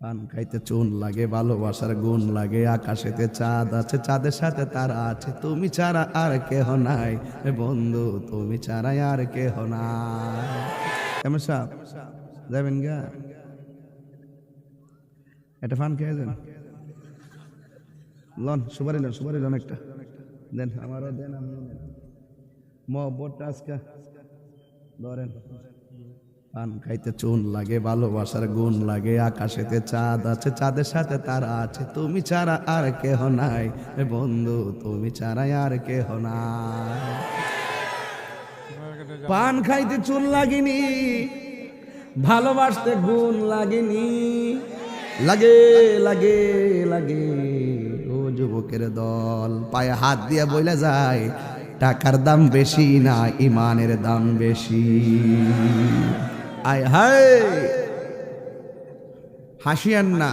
পান খাইতে চুন লাগে, ভালোবাসার গুণ লাগে, আকাশেতে চাঁদ আছে, চাঁদের সাথে তারা আছে, তুমি ছাড়া আর কেহ নাই এ বন্ধু, তুমি ছাড়া আর কেহ নাই। কেমন সাহেব যাবেন গা? একটা পান খেয়ে যান, লন সুপারি লন একটা দেন, আমারও দেন, আপনিও নেন। মহব্বতটা আজকে ধরেন। পান খাইতে চুন লাগে, ভালোবাসার গুণ লাগে, আকাশেতে চাঁদ আছে, চাঁদের সাথে তারা আছে, তুমি ছাড়া আর কেহ নাই এ বন্ধু, তুমি ছাড়া আর কেহ নাই। পান খাইতে চুন লাগেনি, ভালোবাসতে গুণ লাগেনি, লাগে লাগে লাগে ও যুবকের দল, পায়ে হাত দিয়ে বইলা যায় টাকার দাম বেশি না ইমানের দাম বেশি। আয় হায় হাসিয়েন না।